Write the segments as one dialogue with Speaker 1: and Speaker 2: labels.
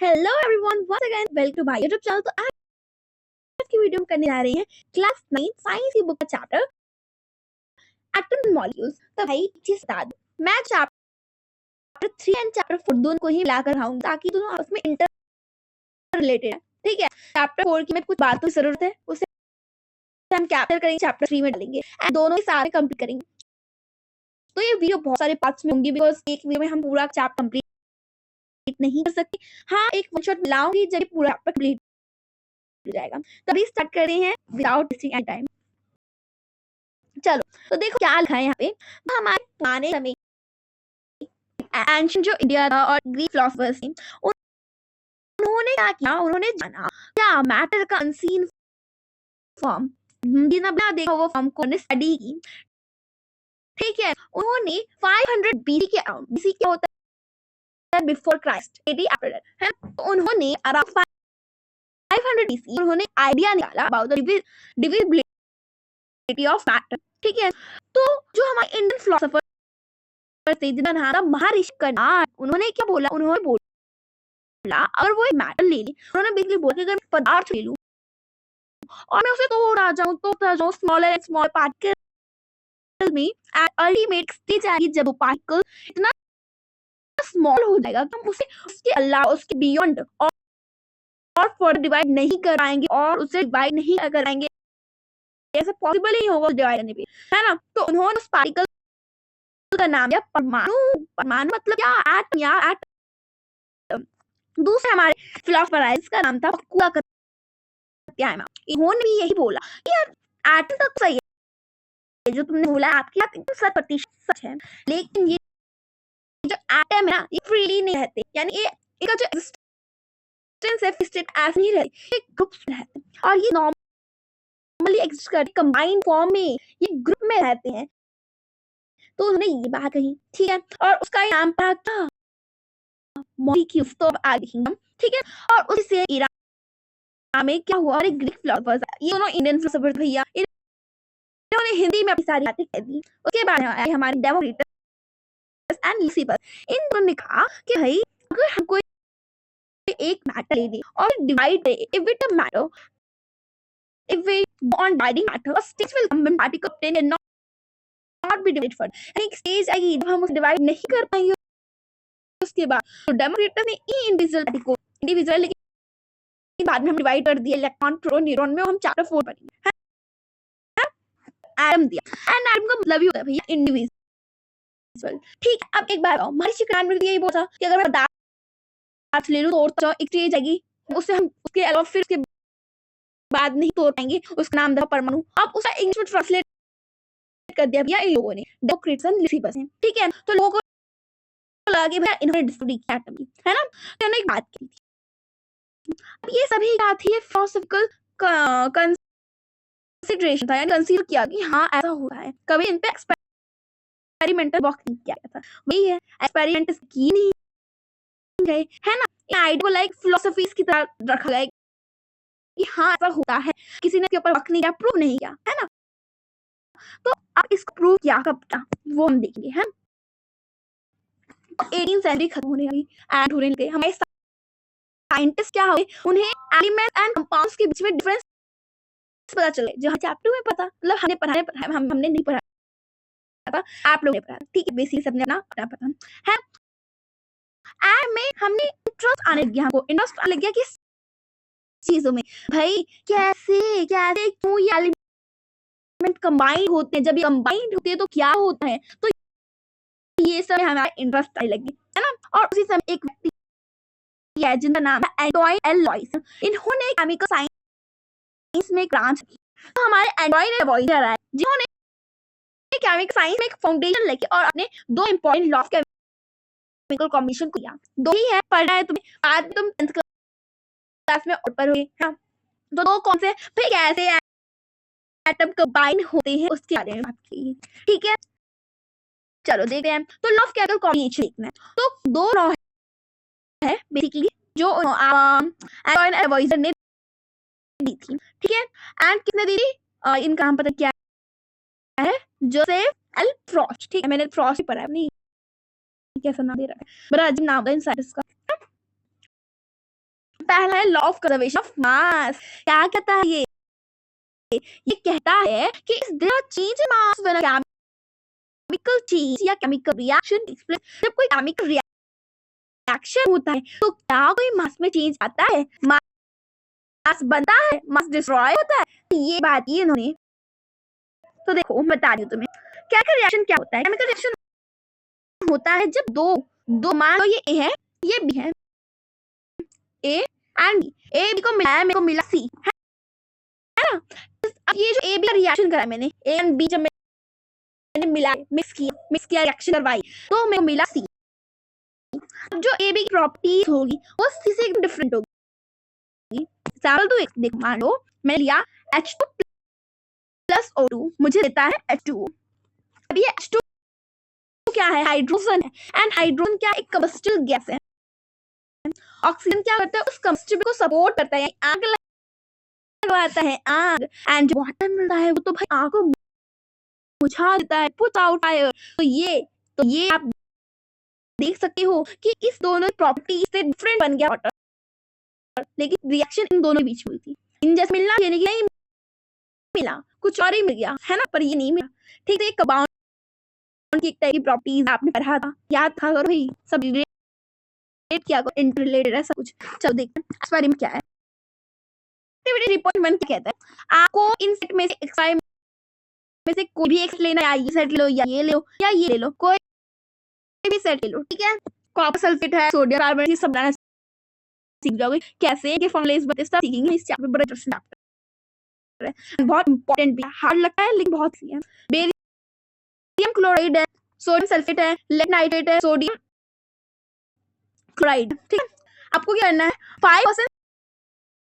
Speaker 1: Hello everyone, once again welcome to my YouTube channel. तो आज की वीडियो में करने जा रहे हैं क्लास 9 साइंस की बुक का चैप्टर एटम मॉलिक्यूल्स। तो भाई चीज बता दो, मैं चैप्टर 3 एंड चैप्टर 4 दोनों को ही मिलाकर रखाऊंगी ताकि दोनों आपस में इंटर रिलेटेड है। ठीक है, चैप्टर 4 की में कुछ बातों की जरूरत है, उसे हम कैप्चर करेंगे, चैप्टर 3 में डालेंगे एंड दोनों ही सारे कंप्लीट करेंगे। तो ये वीडियो बहुत सारे पार्ट्स में होंगी बिकॉज एक वीडियो में हम पूरा चैप्टर कंप्लीट नहीं कर सकते। हाँ, एक वन शॉट मिलाऊंगी जब पूरा चैप्टर कंप्लीट हो जाएगा। तो अभी स्टार्ट कर रहे हैं विदाउट वेस्टिंग एनी टाइम। चलो, तो देखो क्या लिखा है यहाँ पे। हमारे पुराने समय एंशिएंट जो इंडिया था और ग्रीक फिलोसफर्स थे, उन्होंने क्या किया, उन्होंने जाना क्या मैटर का अनसीन फॉर्म, जिन्होंने बिना देखा वो फॉर्म को स्टडी की। ठीक है, उन्होंने 500 बीसी के अराउंड, बीसी क्या होता है बिफोर क्राइस्ट, 80 आफ्टर दैट है। तो उन्होंने अराउंड 500 बीसी उन्होंने आइडिया निकाला about the divisibility of matter. ठीक है, तो जो हमारे इंडियन फिलोसफर थे जिनका नाम था महर्षि कर्नाड, उन्होंने क्या बोला, उन्होंने बोला अगर वो मैटर ले ली, उन्होंने बेसिकली बोला कि अगर मैं पदार्थ ले लूं और मैं उसे तोड़ता जाऊं स्मॉलर एंड स्मॉल पार्टिकल में, एंड अल्टीमेट स्टेज आएगी जब वो पार्टिकल इतना स्मॉल हो जाएगा कि हम उसे उसके अलावा उसके बियॉन्ड और फर्दर डिवाइड नहीं कर पाएंगे और उसे डिवाइड नहीं कर पाएंगे, ऐसा पॉसिबल ही होगा डिवाइड करने पे, है ना। तो उन्होंने उस पार्टिकल का नाम दिया परमाणु। परमाणु मतलब क्या, एटम यार, एटम। दूसरे हमारे फिलोसफर आए जिसका नाम था प्रत्यायमा, इन्होंने भी यही बोला कि यार एटम तक सही है, जो तुमने बोला आपकी बात एकदम 100% सच है, लेकिन ये जो एटम है ना, ये फ्रीली नहीं रहते, यानी ये इनका जो एग्जिस्टेंस है स्टेट ऐसे नहीं रहती, ये ग्रुप्स में रहते हैं और ये नॉर्मली एग्जिस्ट करते कंबाइंड फॉर्म में, ये ग्रुप में रहते हैं। तो उन्होंने ये बात कही, ठीक है, और उसका नाम था क्या, मॉलिक्यूल्स। तो अब आगे देखेंगे हम, ठीक है। और उसी से ईरान में क्या हुआ, और एक ग्रीक फिलोसफर्स, ये दोनों इंडियन फिलोसफर भैया, इन्होंने हिंदी में अपनी सारी बातें कह दी। उसके बाद आए हमारे डेमोक्रिटस एंड ल्यूसिफर। इन दोनों ने कहा कि भाई अगर हम कोई एक मैटर ले लें और डिवाइड करें, if it a matter, if we go on dividing matter, a stage will come when particle obtain and not be divided further। एक स्टेज आएगी जब हम उसे डिवाइड नहीं कर पाएंगे उसके बाद। तो डेमोक्रिटस ने इंडिविजुअल को इंडिविजुअल, लेकिन बाद में हम डिवाइड कर दिए इलेक्ट्रॉन प्रोटॉन न्यूट्रॉन में, हम चैप्टर 4 पढ़ेंगे, एटम दिया। एंड एटम का मतलब ही होता है भैया इंडिविजुअल। ठीक है, अब एक बार आओ, महर्षि कर्नाड ने यही बोला कि अगर मैं पदार्थ ले लूं तो और एक स्टेज आएगी उससे हम उसके अलावा फिर उसके बाद नहीं तोड़ पाएंगे, उसका नाम था परमाणु। अब उसका इंग्लिश में ट्रांसलेट कर दिया भैया इन लोगों ने, डेमोक्रिटस एंड ल्यूसिफर ने। ठीक है, तो लोगों को लगा कि भैया इन्होंने डिस्कवरी किया एटम की, है ना। तो उन्होंने एक बात की थी, अब ये सभी क्या थी, फिलोसॉफिकल कंसिडरेशन था, यानी कंसीडर किया कि हाँ ऐसा हुआ है, कभी इन पे एक्सपेरिमेंटल वर्क नहीं किया गया था। वही है, एक्सपेरिमेंट किए नहीं गए, है ना। आइडिया को लाइक फिलोसफीज की तरह रखा गया कि हाँ ऐसा होता है, किसी ने इसके ऊपर वर्क नहीं किया, प्रूव नहीं किया, है ना। तो अब इसको प्रूव किया कब था वो हम देखेंगे, है। 18th सेंचुरी खत्म होने वाली एंड होने लगे, हमारे साइंटिस्ट क्या हुए, उन्हें एलिमेंट एंड कंपाउंड्स के बीच में डिफरेंस पता चले, जो चैप्टर में पता, मतलब हमने पढ़ा, हमने नहीं पढ़ा था, आप लोगों ने पढ़ा, ठीक है, बेसिक सबने अपना पता है। एंड में हमने इंटरेस्ट आने लग गया, हमको इंटरेस्ट आने लग गया किस चीजों में, भाई कैसे कैसे क्यों ये एलिमेंट कंबाइंड होते हैं, जब ये कंबाइंड होते हैं तो क्या होता है। तो ये सब हमारा इंटरेस्ट आने लगी, है ना। और उसी समय एक व्यक्ति है जिनका नाम है एंटोइन एल लॉइस, इन्होंने केमिकल साइंस में ब्रांच की। तो हमारे एंटोइन एल लॉइस है जिन्होंने केमिकल साइंस में एक फाउंडेशन लेके और अपने दो important law of chemical combination को किया। दो ही है, पढ़ना है तुम्हें, आज तुम 10th क्लास में और पढ़ोगे, हाँ। तो दो कौन से, फिर कैसे एटम कंबाइन होते हैं उसके बारे में बात की, ठीक है। चलो देखते हैं, तो लॉ ऑफ केमिकल कॉम्बिनेशन देखना है। तो दो लॉ है बेसिकली जो एंटोइन एल लॉइस ने दी थी, ठीक है। एंड किसने दी थी, इनका नाम पता क्या है, जोसेफ एल फ्रॉस्ट। ठीक है, मैंने फ्रॉस्ट ही पढ़ा है, नहीं कैसा नाम दे रहा है, बड़ा अजीब नाम है इन साइंटिस्ट का। है law of conservation of mass. क्या कहता है ये कहता है कि is there change in mass when a chemical change या केमिकल रिएक्शन टेक्स प्लेस। जब कोई केमिकल रिएक्शन होता है तो क्या कोई मास में चेंज आता है, मास बनता है, मास डिस्ट्रॉय होता है। तो ये बात ये इन्होंने, तो देखो मैं बता रही हूँ तुम्हें केमिकल रिएक्शन क्या होता है। केमिकल रिएक्शन होता है जब दो मान लो ये ए है ये बी है, A and B, A B को मिलाया, मेरे को मिला सी, है ना। अब ये जो ए बी का रिएक्शन करा मैंने, ए एंड बी जब मैंने मिलाया, मिक्स किया रिएक्शन करवाई, तो मेरे को मिला सी। अब जो ए बी की प्रॉपर्टी होगी वो सी से एकदम डिफरेंट होगी। एग्जांपल दो, देख मान लो मैं लिया H2 प्लस O2, मुझे देता है H2O। अब ये H2 क्या है, हाइड्रोजन है, एंड हाइड्रोजन क्या एक कंबस्टिबल गैस है। ऑक्सीजन क्या करता है, उस कंबस्टिबल को सपोर्ट करता है, आग लगवाता है, आग। एंड जो वाटर मिलता है वो तो भाई आग को बुझा देता है, पुट आउट फायर। तो ये आप देख सकते हो कि इस दोनों प्रॉपर्टी से डिफरेंट बन गया वाटर, लेकिन रिएक्शन इन दोनों के बीच हुई थी। इन जैसे मिलना यानी कि नहीं मिला, कुछ और ही मिल गया, है ना, पर ये नहीं मिला। ठीक है, एक कंपाउंड की एक टाइप की प्रॉपर्टीज आपने पढ़ा था, याद था करो भाई, सब रिलेट किया करो, इंटररिलेटेड है सब कुछ। चलो देखते हैं एक्सपेरिमेंट क्या है। एक्टिविटी रिपोर्ट में क्या कहता है, आपको इन सेट में से एक्स में से कोई भी एक लेना है, ये सेट ले लो या ये ले लो या ये ले लो, कोई भी सेट ले लो, ठीक है। कॉपर सल्फेट है, सोडियम कार्बोनेट, ये सब बनाना सीख जाओगे, कैसे के फॉर्मूलेस बनते सब सीखेंगे इस चैप्टर में। बड़ा इंटरेस्टिंग चैप्टर है, बहुत इंपॉर्टेंट भी है, हार्ड लगता है लेकिन बहुत सी है। बेरियम क्लोराइड है, सोडियम सल्फेट है, लेड नाइट्रेट है, सोडियम क्लोराइड, ठीक है। आपको क्या करना है, 5%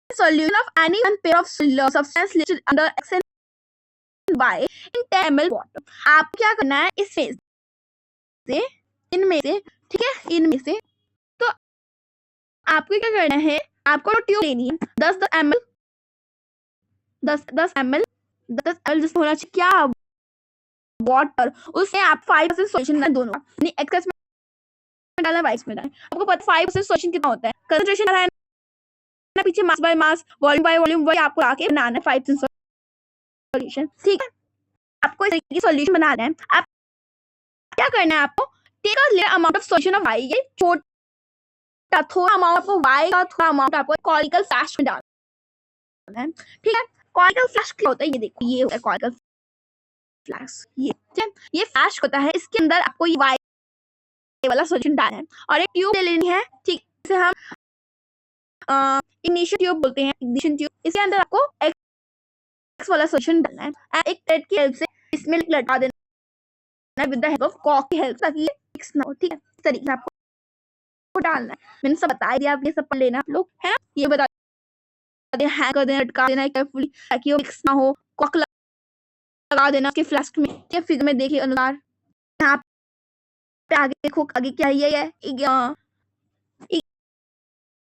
Speaker 1: solution of any one pair of substance listed under X and Y in 10 ml water। आप क्या करना है इनमें से, ठीक है, इनमें से तो आपको क्या करना है, आपको ट्यूब लेनी है 10 ml, 10 ml जिसमें होना चाहिए क्या, वाटर। उसमें आप 5% सॉल्यूशन डालें, दोनों एक्सेस में डालना, वाइस में डालें। आपको पता 5% सॉल्यूशन कितना होता है, कंसंट्रेशन है ना, पीछे mass by mass, volume by volume, वही आपको आके बनाना है 5% सॉल्यूशन, ठीक है। आपको इस तरीके की सॉल्यूशन बनाना है। आप क्या करना है, आपको take a little amount of solution of y, ये छोटा थोड़ा अमाउंट आपको y का थोड़ा अमाउंट आपको कॉनिकल फ्लैश में डालना है, ठीक है। कॉनिकल फ्लैश क्या होता है, ये देखो, ये होता है कॉनिकल फ्लैश, ये ठीक है, ये फ्लैश होता है, इसके अंदर आपको ये y वाला सॉल्यूशन डालना है और एक ट्यूब ले लेनी है, ठीक, इसे हम इग्निशन ट्यूब बोलते हैं, इग्निशन ट्यूब। इसके अंदर आपको एक्स वाला सॉल्यूशन डालना है एंड एक थ्रेड की हेल्प से इसमें लटका देना है विद द हेल्प ऑफ कॉक की हेल्प, ताकि ये मिक्स ना हो, ठीक है। इस तरीके से आपको डालना है, मैंने सब बता दिया, आप ये सब पढ़ लेना आप लोग, है ना। ये बता देना, हैंग कर देना, लटका देना केयरफुली ताकि वो मिक्स ना हो। कॉक लगा देना उसके फ्लास्क में, या फिगर में देखिए अनुसार, यहाँ पे आगे देखो, आगे क्या है, ये है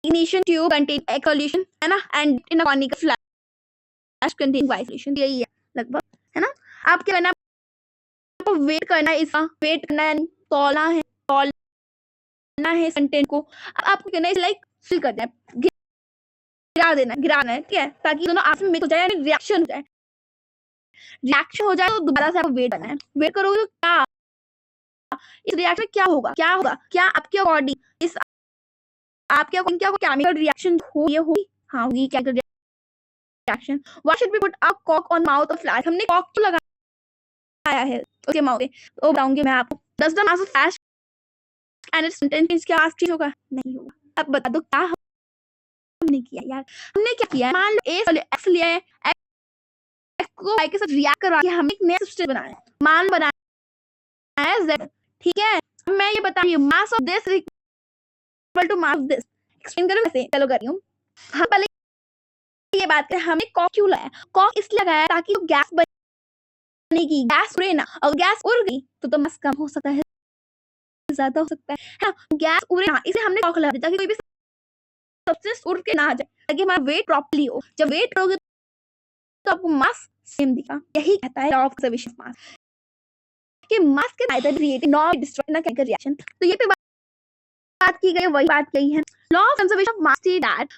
Speaker 1: ignition tube contain egg solution, है ना, and in a conical flash contain Y solution, यही है लगभग, है ना। आप क्या करना है, आपको वेट करना है, इसका वेट करना है, तौलना है कंटेंट को। अब आपको करना है लाइक फिल करना है, गिराना है, ठीक है, ताकि दोनों आपस में मिक्स हो जाए, यानी रिएक्शन हो जाए तो दोबारा से आपको वेट करना है। वेट करोगे तो क्या इस रिएक्शन क्या होगा, क्या आपके अकॉर्डिंग इस आपके अकॉर्डिंग क्या केमिकल रिएक्शन होगी, हाँ होगी chemical reaction. Why should we put a कॉक ऑन माउथ ऑफ फ्लैश, हमने कॉक तो लगाया है उसके माउथ पे, तो बताऊंगी मैं आपको। Does the mass of flash and it's content क्या चीज होगा, नहीं होगा। अब बता दो क्या हमने किया यार, हमने क्या किया, मान लो एक्स लिया है, एक्स को वाई के साथ रिएक्ट करवा के हमने एक नया सब्सटेंस बनाया है, मान बनाया है z, ठीक है। मैं ये बता रही हूँ mass of this equal to mass of this, explain करूँ कैसे, चलो कर रही हूँ। हम पहले ये बात करें, हमने कॉक क्यों लाया, कॉक इसलिए लगाया ताकि वो गैस बनेगी, गैस उड़े ना, और गैस उड़ गई तो मास कम हो सकता है, ज्यादा हो सकता है, हाँ, गैस उड़े ना, इसलिए हमने कॉक लगा दिया ताकि कोई भी सब्सटेंस उड़ के ना आ जाए, ताकि हमारा वेट प्रॉपर्ली हो। जब वेट होगा तो आपको मास सेम दिखा, यही कहता है लॉ ऑफ कंजर्वेशन ऑफ मास, कि मास के neither create nor destroy ना chemical reaction। तो ये पे बात की गई, वही बात कही है। Law of conservation of mass that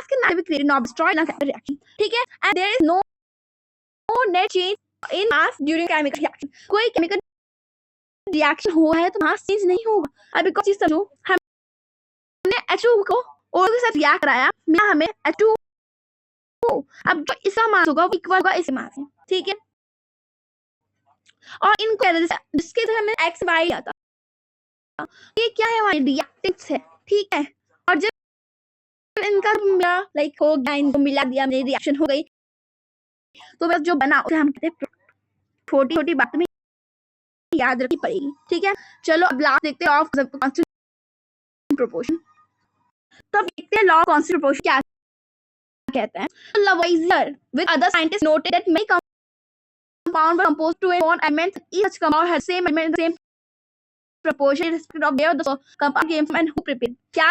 Speaker 1: gas can be created, not destroyed in a chemical reaction. ठीक है, and there is no net change in mass during chemical reaction. कोई chemical रिएक्शन हुआ है तो मास चेंज नहीं होगा। अब एक और चीज समझो, हमने H2 को O के साथ रिएक्ट कराया, मिला हमें H2O। अब जो इसका मास होगा वो इक्वल होगा इस मास में, ठीक है। और इनको जिसके तरह हमने X Y लिया था, ये क्या है, हमारे रिएक्टेंट्स है, ठीक है। और जब इनका मिला लाइक हो गया, इनको मिला दिया, मेरी रिएक्शन हो गई, तो बस जो बना उसे हम कहते हैं छोटी छोटी बात में याद रखनी पड़ेगी, ठीक है। चलो अब लास्ट देखते हैं लॉ ऑफ कांस्टेंट प्रोपोर्शन। तो अब देखते हैं लॉ ऑफ कांस्टेंट प्रोपोर्शन क्या कहता है। Lavoisier with other scientists noted that many compounds were composed to one element, each such compound had same element, same proportion irrespective of where the compound came from and who prepared। क्या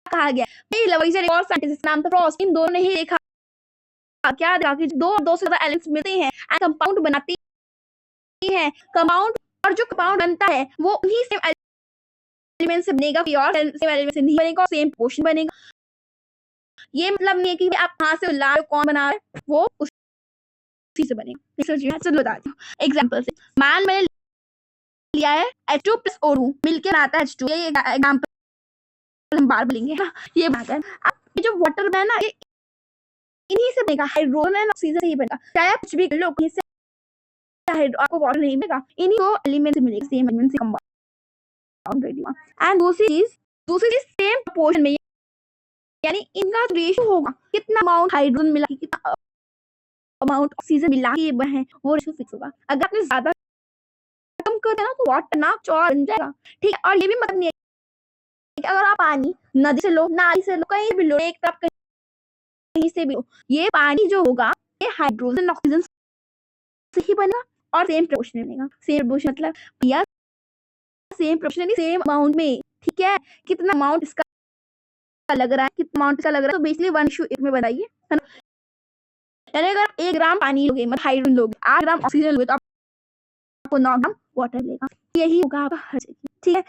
Speaker 1: कहा गया, भाई Lavoisier एक और scientist नाम था Frost, इन दोनों ने ही देखा, क्या देखा कि दो से ज्यादा एलिमेंट्स मिलते हैं एंड कंपाउंड बनाते हैं। कंपाउंड और जो कंपाउंड बनता है वो उन्हीं सेम एलिमेंट से बनेगा, कोई और सेम एलिमेंट से नहीं बनेगा, सेम पोर्शन बनेगा। ये मतलब नहीं है कि आप कहां से ला रहे हो, कौन बना रहा है, वो उसी से बनेगा। चलो बताती हूँ एग्जांपल से। मान मैंने लिया है H2 प्लस O2 मिलकर बनाता है H2, ये एग्जांपल हम बार बोलेंगे ना, ये बनाता है। अब ये जो वाटर है ना, ये इन्हीं से बनेगा, हाइड्रोजन एंड ऑक्सीजन से ही बनेगा। चाहे आप कुछ भी कर लो, कहीं से आपको वाटर नहीं मिलेगा, इन्हीं को एलिमेंट से मिलेगा, सेम एलिमेंट से कंपाउंड रेडियो। एंड दूसरी चीज सेम प्रोपोर्शन में, यानी इनका रेशियो होगा, कितना अमाउंट हाइड्रोजन मिला, कितना अमाउंट ऑक्सीजन मिला के है, वो रेशियो फिक्स होगा। अगर आपने ज्यादा कम कर दिया ना तो वाटर ना चौड़ बन जाएगा, ठीक है। और ये भी मतलब नहीं है कि अगर आप पानी नदी से लो, नाली से लो, कहीं भी लो, एक तरफ कहीं से भी लो, ये पानी जो होगा ये हाइड्रोजन ऑक्सीजन से ही बनेगा और सेम प्रोपोर्शन में बनेगा। सेम प्रोपोर्शन मतलब भैया सेम प्रोपोर्शन सेम अमाउंट में, ठीक है। कितना अमाउंट इसका लग रहा है, कितना अमाउंट इसका लग रहा है, तो बेसिकली 1:1 में बनाइए, है ना। यानी अगर 1 ग्राम पानी लोगे, मतलब हाइड्रोजन लोगे, 8 ग्राम ऑक्सीजन लोगे, तो आपको 9 ग्राम वाटर लेगा। यही होगा आपका हर जगह, ठीक है।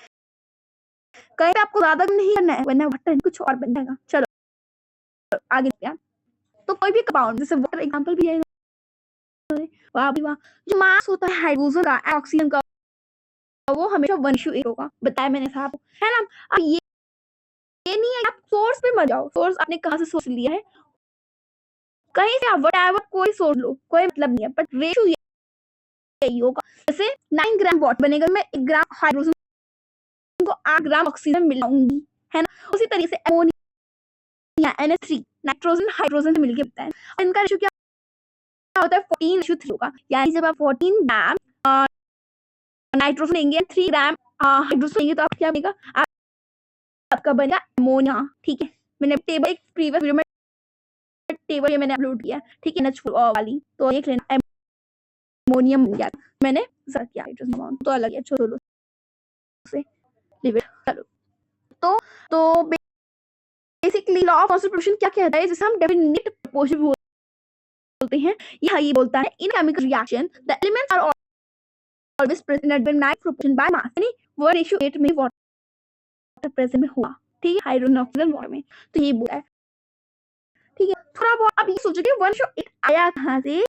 Speaker 1: कहीं पे आपको ज्यादा नहीं करना है, वरना वाटर कुछ और बन जाएगा। चलो आगे क्या, तो कोई भी कंपाउंड जैसे वाटर एग्जांपल भी है, वाह भी वाह, जो मास होता है हाइड्रोजन का, ऑक्सीजन का, वो हमेशा 1:8 होगा, बताया मैंने साहब, है ना। अब ये नहीं है आप सोर्स पे मत जाओ, सोर्स आपने कहां से सोर्स लिया है, कहीं से आप व्हाटएवर कोई सोर्स लो, कोई मतलब नहीं है, बट रेशियो यही होगा। जैसे 9 ग्राम वाटर बनेगा, मैं 1 ग्राम हाइड्रोजन को 8 ग्राम ऑक्सीजन मिलाऊंगी, है ना। उसी तरीके से अमोनिया NH3 नाइट्रोजन हाइड्रोजन से मिलकर बनता है, और इनका रेशियो क्या होता है, 14:3 होगा। यानी जब आप 14 ग्राम नाइट्रोजन लेंगे, 3 ग्राम हाइड्रोजन लेंगे, तो आप क्या बनेगा, आपका बनेगा अमोनिया, ठीक है। मैंने टेबल एक प्रीवियस वीडियो में टेबल ये मैंने अपलोड किया, ठीक है, NH4 वाली, तो देख लेना, अमोनियम बन गया, मैंने सर्च किया हाइड्रोजन अमाउंट तो अलग है, छोड़ो से लीव इट। चलो तो बेसिकली लॉ ऑफ कांस्टेंट क्या कहता है, जिसे हम डेफिनिट प्रोपोर्शन बोलते हैं, ये बोलता है in chemical reaction the elements are always present at max proportion by mass, यानी वो रेशियो 8 में वाटर प्रेजेंट में हुआ, ठीक है, हाइड्रोजन ऑक्सीजन वाटर में, तो ये बोला है, ठीक है। थोड़ा बहुत अब ये सोचो कि 1:8 आया कहां से,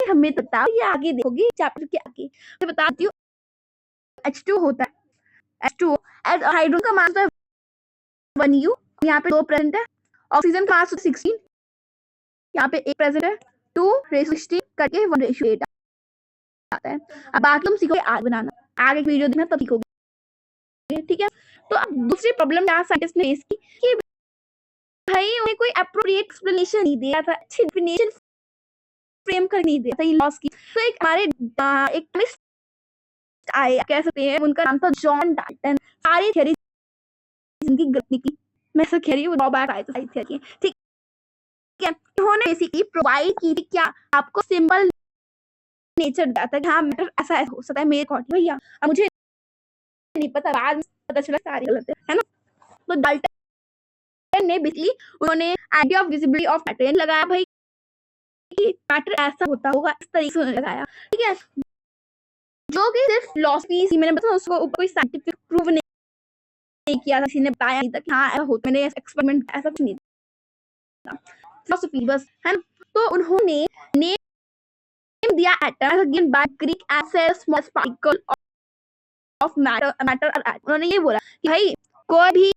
Speaker 1: हमें बताओ, ये आगे देखोगे चैप्टर के आगे, मैं बताती हूँ। H2 होता है, H2 हाइड्रोजन का मास है 1U, यहाँ पे 2 प्रेजेंट है, ऑक्सीजन का मास 16, यहाँ पे 1 प्रेजेंट है, 2:16 करके 1:8 आता है। अब बाकी तुम सीखोगे आगे बनाना, आगे एक वीडियो देखना तब सीखोगे, ठीक है। तो अब दूसरी प्रॉब्लम क्या साइंटिस्ट ने फेस की कि भाई उन्हें कोई एप्रोप्रिएट एक्सप्लेनेशन नहीं दिया था, अच्छी डेफिनेशन फ्रेम कर नहीं दिया था लॉस की। तो एक हमारे एक केमिस्ट आए, कह सकते हैं, उनका नाम था जॉन डाल्टन। सारी थ्योरी जिनकी गलत निकली, मैं सब कह रही हूँ, ड्रॉबैक आए थे सारी थ्योरी, ठीक है। उन्होंने बेसिकली प्रोवाइड की थी क्या, आपको सिंपल नेचर बताता है, हाँ मैटर ऐसा हो सकता है मेरे अकॉर्डिंग, भैया अब मुझे नहीं पता, बाद में पता चला सारी गलत है ना। तो डाल्टन ने बेसिकली उन्होंने idea of visibility of matter लगाया, भाई कि मैटर ऐसा होता होगा, इस तरीके से उन्होंने लगाया, ठीक है। जो कि सिर्फ फिलॉसफी मैंने बताया, उसको ऊपर कोई साइंटिफिक प्रूव नहीं किया था, किसी ने बताया नहीं था कि हाँ ऐसा होता, मैंने एक्सपेरिमेंट ऐसा कुछ नहीं फिलोसफी बस है ना। तो उन्होंने नेम दिया atom again by Greek as small particle of matter और एटम। उन्होंने ये बोला कि भाई कोई भी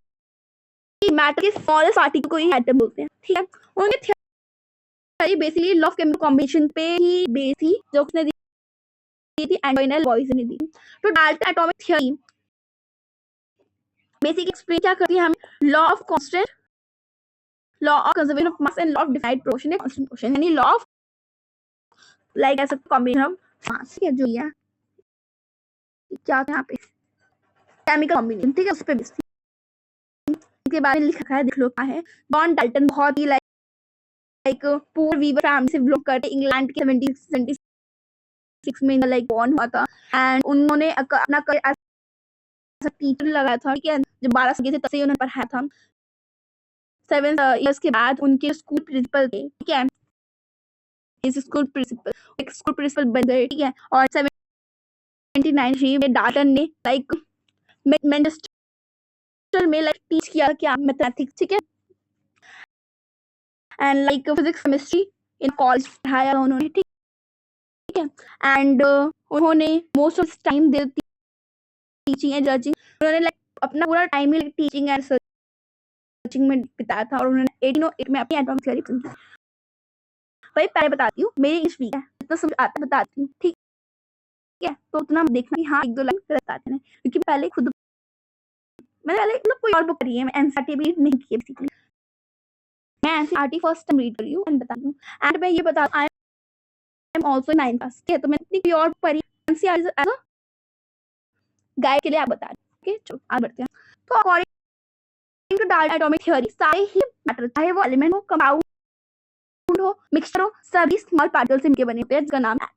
Speaker 1: मैटर के स्मॉलेस्ट पार्टिकल को ही एटम बोलते हैं, ठीक है। उनकी theory basically law of chemical combination पे ही बेस थी, जो उसने दी थी एंटोनियल बॉयज ने दी। तो Dalton atomic theory basically explain क्या करती है हमें, law of constant, law of conservation of mass and law of defined proportion and constant motion, यानी लॉ ऑफ लाइक ऐसा कॉम्बिनेशन ऑफ मास, ठीक है, जो ये क्या होता है यहाँ पे केमिकल कॉम्बिनेशन, ठीक है, उस पे बेस थी। इसके बारे में लिखा है, देख लो क्या है। जॉन डाल्टन बहुत ही लाइक पूर वीवर फैमिली से बिलोंग करते, इंग्लैंड के 1776 में लाइक बॉर्न हुआ था। एंड उन्होंने अपना करियर एज टीचर लगाया था, ठीक है। जब 12 साल के थे तब से ही उन्होंने पढ़ाया था। 7 इयर्स के बाद उनके स्कूल प्रिंसिपल थे, ठीक है। इस स्कूल प्रिंसिपल एक स्कूल प्रिंसिपल बन गए, ठीक है। और 1793 में डाल्टन ने लाइक मैनचेस्टर में लाइक टीच किया क्या मैथमेटिक्स, ठीक है, and like physics chemistry in college पढ़ाया उन्होंने, ठीक है। एंड उन्होंने most of time they teaching and judging, उन्होंने लाइक अपना पूरा time he teaching and searching में बिताया था। और उन्होंने 1808 में अपनी एटॉमिक थ्योरी प्रेजेंट की। भाई पहले बताती हूँ, मेरी इंग्लिश वीक है, इतना समझ आता बताती हूँ, ठीक है। तो उतना देखना कि हाँ एक दो लाइन गलत आते हैं, क्योंकि पहले खुद मैंने पहले मतलब कोई और बुक पढ़ी है, मैं एनसीईआरटी भी नहीं की है बेसिकली, मैं एनसीईआरटी फर्स्ट टाइम रीड कर रही हूँ एंड बता दूँ। एंड मैं ये बता I am also 9th class, ठीक है। तो मैंने इतनी कोई और पढ़ी एनसीईआरटी एज अ गाइड के लिए आप बता रहे, ओके। चलो आगे बढ़ते हैं। तो according to Dalton atomic theory सारे ही मैटर, चाहे वो एलिमेंट हो, कंपाउंड हो, मिक्सचर हो, सभी स्मॉल पार्टिकल्स से मिलकर बने होते हैं, जिसका नाम है।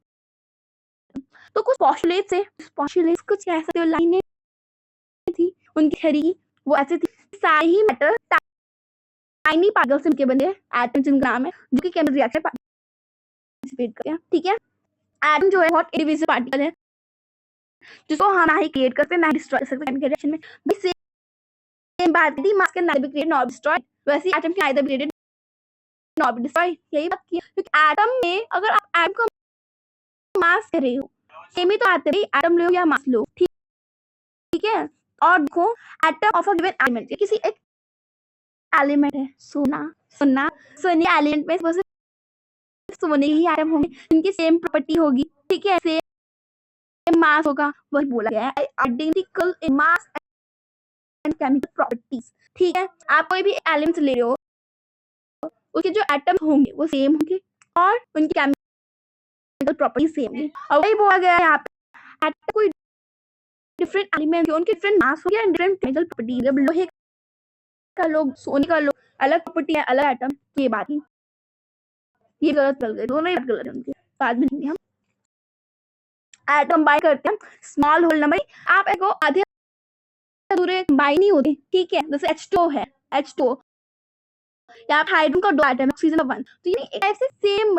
Speaker 1: तो कुछ पोस्टुलेट्स कुछ कह सकते हो लाइनें थी उनकी थ्योरी, वो ऐसे थी सारे ही मैटर टाइनी पार्टिकल्स से मिलकर बने एटम, जिनका नाम है, जो कि केमिकल रिएक्शन पार्टिसिपेट करते हैं, ठीक है। एटम जो है बहुत इंडिविजुअल पार्टिकल है, जिसको हम ना ही क्रिएट करते ना ही डिस्ट्रॉय कर सकते केमिकल रिएक्शन में। सेम बात थी, mass can neither be created nor destroyed, वैसे ही atom can neither be created nor be destroyed, यही बात की। क्योंकि एटम में अगर आप एटम का मास कर रहे हो, सेम ही तो आते हैं, एटम लो या मास लो, ठीक है। और देखो atom of a given element, किसी एक एलिमेंट है, सोने एलिमेंट में सोने ही एटम होंगे, इनकी सेम प्रॉपर्टी होगी, ठीक है, सेम मास होगा, वही बोला गया है identical in mass and chemical properties, ठीक है। आप कोई भी एलिमेंट ले रहे हो, उसके जो एटम होंगे वो सेम होंगे और उनकी केमिकल प्रॉपर्टी सेम होंगी। और वही बोला गया है यहाँ पे, एटम कोई डिफरेंट एलिमेंट है, उनके डिफरेंट मास होंगे एंड डिफरेंट केमिकल प्रॉपर्टी। जब लोहे का लो, सोने का लो, अलग प्रॉपर्टी है, अलग एटम, ये बात ही ये गलत चल गए, दोनों ही बात गलत है उनके, बाद में हम एटम बाय करते हैं स्मॉल होल नंबर, आप एक आधे अधूरे बाय नहीं होते, ठीक है। जैसे H2O है, H2O या आप हाइड्रोजन का दो एटम, ऑक्सीजन का वन, तो ये एक ऐसे सेम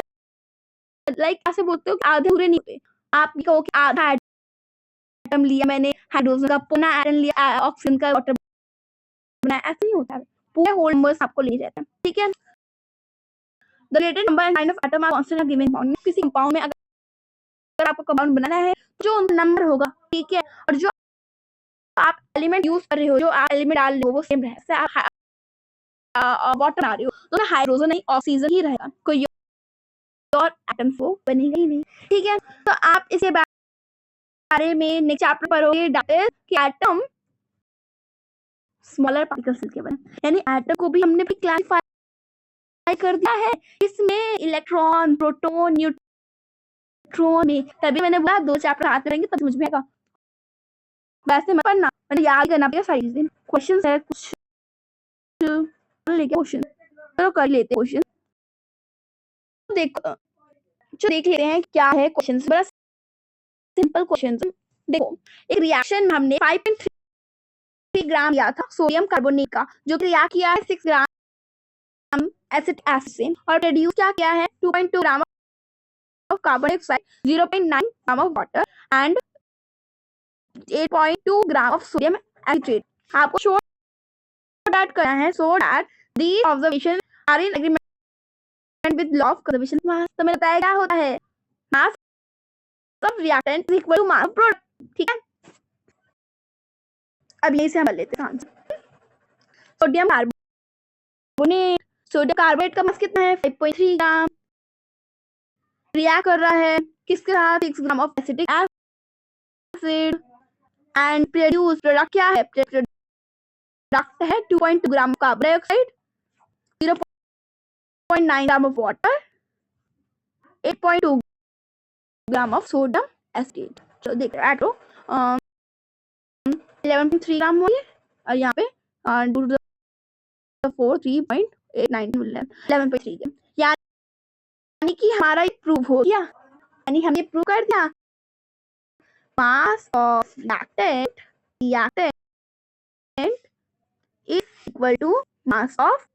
Speaker 1: लाइक ऐसे बोलते हो कि आधे अधूरे नहीं होते। आप कहो कि आधा एटम लिया मैंने हाइड्रोजन का, पुनः एटम लिया ऑक्सीजन का, वाटर बनाया, ऐसे नहीं होता है। पूरे होल नंबर्स आपको ले जाते हैं, ठीक है। The related number and kind of atom are constant in given compound, किसी कंपाउंड में अगर आपको कंपाउंड बनाना है जो नंबर होगा, ठीक है। और जो आप एलिमेंट यूज कर रहे हो, जो आप एलिमेंट डाल रहे हो वो सेम रहे, जैसे आप वाटर बना रहे हो तो हाइड्रोजन नहीं ऑक्सीजन ही रहेगा, कोई और एटम वो बनेगा ही नहीं, ठीक है। तो आप इसके बारे में नेक्स्ट चैप्टर पढ़ोगे कि एटम स्मॉलर पार्टिकल्स के बने, यानी एटम को भी हमने भी क्लासिफाई कर दिया है, इसमें इलेक्ट्रॉन, प्रोटॉन, न्यूट्रॉन में। तभी मैंने बोला 2 चैप्टर आते रहेंगे तब समझ में आएगा, वैसे मत पढ़ना, मैंने याद करना पड़ेगा सारी चीजें। क्वेश्चन है कुछ लेके क्वेश्चन, चलो कर लेते क्वेश्चन, देखो जो देख लेते हैं क्या है क्वेश्चन, बड़ा सिंपल क्वेश्चन। देखो एक रिएक्शन में हमने 5.3 ग्राम लिया था सोडियम कार्बोनेट का, जो कि रिएक्ट किया है 6 ग्राम एसिटिक एसिड से, और प्रोड्यूस क्या किया है 2.2 gram of carbon dioxide, 0.9 gram of water and 8.2 gram of sodium acetate. आपको शो दैट करना है, so that these observation are in agreement with law of conservation of mass। तो मैंने बताया क्या होता है, mass of reactant is equal to mass of product, ठीक है। अब यही से हम लेते हैं answer. Sodium carbonate, sodium carbonate का मास कितना है 5.3 ग्राम, रिएक्ट कर रहा है किसके साथ 6 gram of acetic acid and produce product क्या है, प्रोडक्ट है 2.2 gram carbon dioxide, 0.9 gram of water, 8.2 gram of sodium acid. चलो देख रहे हो 11.3 ग्राम हो और यहाँ पे 11.3 यानी कि हमारा ये प्रूव हो गया, यानी हमने प्रूव कर दिया mass of reactant is equal to mass of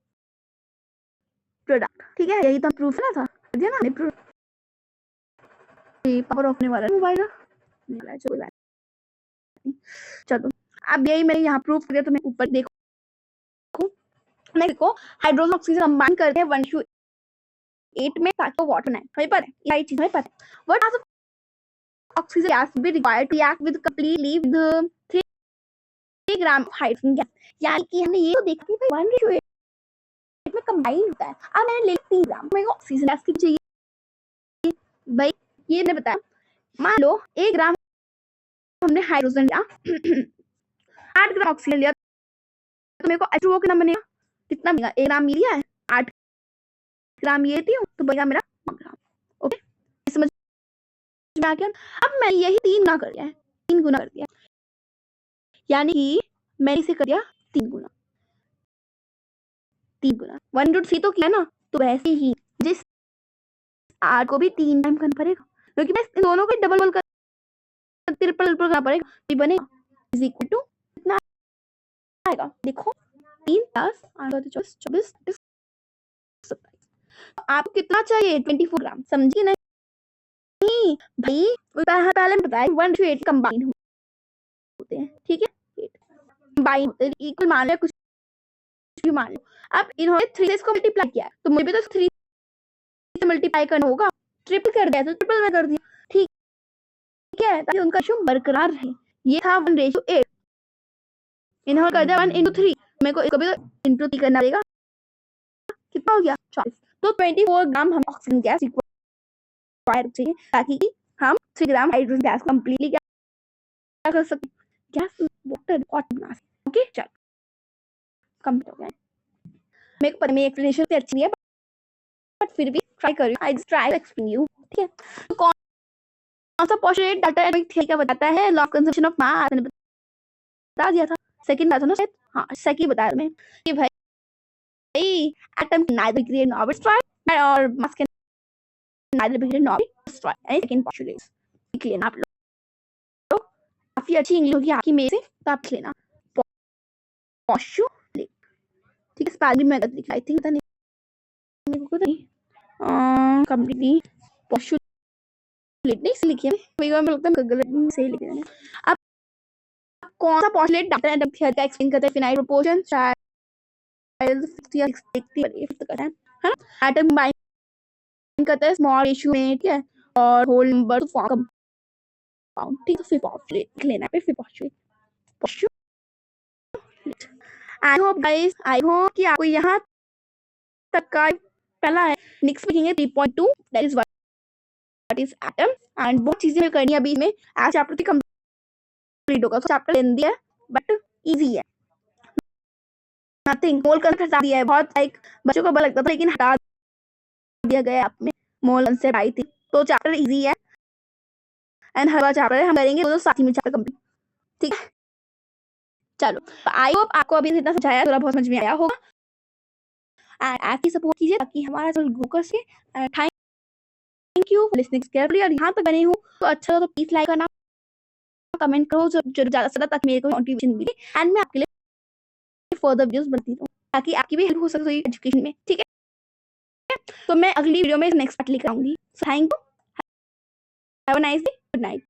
Speaker 1: product, ठीक है। यही तो प्रूफ ना था, दिया ना हमने प्रूफ। पावर ऑफ होने वाला है मोबाइल का, चलो अब यही मैंने यहाँ प्रूफ किया। तो मैं ऊपर देखो हाइड्रोजन ऑक्सीजन कंबाइन करते हैं 1:8 में ताकि वाटर बनाए, हमें पता है यही चीज हमें पता है। What are oxygen gas be required to react with completely with 3 gram hydrogen gas, यानी कि हमने ये तो देखा कि भाई 1:8 में कंबाइन होता है। अब मैंने ले 3 ग्राम, मेरे को ऑक्सीजन गैस की चाहिए भाई, ये मैंने बताया। मान लो 1 ग्राम हमने हाइड्रोजन लिया 8 ग्राम ऑक्सीजन लिया, तो मेरे को H2O कितना बनेगा, कितना बनेगा, 1 ग्राम लिया है 8 ग्राम ये थी, तो बनेगा मेरा 9 ग्राम। ओके समझ में आ गया। अब मैंने यही 3 गुना कर दिया है, 3 गुना कर दिया, यानी कि मैंने इसे कर दिया 3 गुना 1/3 तो किया ना, तो वैसे ही जिस R को भी 3 टाइम करना पड़ेगा, क्योंकि मैं इन दोनों को डबल कर ट्रिपल करना पड़ेगा, ये बनेगा इज इक्वल टू कितना आएगा, देखो 3 + 8 24 24 27। आपको कितना चाहिए 24 ग्राम, समझिए नहीं भाई, पहले बताया 1:8 कंबाइन होते हैं, ठीक है, कंबाइन होते हैं इक्वल मान लो, कुछ भी मान लो। अब इन्होंने 3 से इसको मल्टीप्लाई किया, तो मुझे भी तो 3 से मल्टीप्लाई करना होगा, ट्रिपल कर दिया तो ट्रिपल में कर दिया, ठीक है, ताकि उनका रेशियो बरकरार रहे। ये था 1:8, इन्होंने कर दिया 1:3, मेरे को इसको भी तो × 3 करना पड़ेगा, कितना हो गया 40। तो 24 ग्राम हम ऑक्सीजन गैस रिक्वायर चाहिए ताकि हम 3 ग्राम हाइड्रोजन गैस कंप्लीटली क्या कर सकते, गैस वाटर बना सकते। ओके चलो कंप्लीट हो गया। मेरे को पता मेरी एक्सप्लेनेशन से अच्छी नहीं है, बट फिर भी ट्राई कर रही हूं, I just try to explain you, ठीक है। तो कौन सा पोस्टुलेट डाटा एटॉमिक थ्योरी का बताता है, लॉ ऑफ कंजर्वेशन ऑफ मास, मैंने बता दिया था, सेकंड बात है ना शायद, हां सेकंड बताया मैं कि भाई atom neither create nor destroy और mass can neither create nor destroy, and second postulate clear ना आप लोग, काफी अच्छी इंग्लिश होगी आपकी मेरे से, तो आप लेना पोस्टुलेट, ठीक है। स्पेलिंग में गलत लिखा, आई थिंक पता नहीं मेरे को नहीं कंप्लीटली पोस्टुलेट नहीं लिखी है, मेरे को लगता है गलत सही लिख रहे हैं। अब कौन सा पोस्टुलेट डाटा एटॉमिक थ्योरी का एक्सप्लेन करता है, फिनाइल प्रोपोर्शन शायद 50 करता है ना, एटम बाइंड करता है स्मॉल रेशियो में, ठीक है, और होल नंबर फॉर्म कंपाउंड, ठीक है। फिर पोस्टुलेट लेना है, फिर postulate I hope guys, I hope कि आपको यहाँ तक का पहला है। नेक्स्ट देखेंगे 3.2 that is what is atom, and बहुत चीजें करनी है अभी में, आज चैप्टर कंप्लीट होगा, तो चैप्टर लेंदी है बट इजी है, नथिंग। मोल कंसेप्ट हटा दिया है, बहुत लाइक बच्चों को बुरा लगता था, लेकिन हटा दिया गया आप में, मोल कंसेप्ट आई थी, तो चैप्टर इजी है एंड हर बार चैप्टर हम करेंगे तो साथ ही में चैप्टर कंप्लीट, ठीक है। चलो आई होप आपको अभी इतना समझाया थोड़ा बहुत समझ में आया होगा, एंड आपकी सपोर्ट कीजिए ताकि हमारा चैनल ग्रो कर सके। Thank you for listening carefully, और यहाँ तक बने हो तो अच्छा तो प्लीज लाइक करना, कमेंट करो जो ज्यादा से ज्यादा, ताकि मेरे को मोटिवेशन मिले एंड मैं आपके लिए फर्दर वीडियोस बनाती रहूं, ताकि आपकी भी हेल्प हो सके एजुकेशन में, ठीक है। तो मैं अगली वीडियो में नेक्स्ट पार्ट लेकर आऊंगी। Thank you, have a nice day, good night.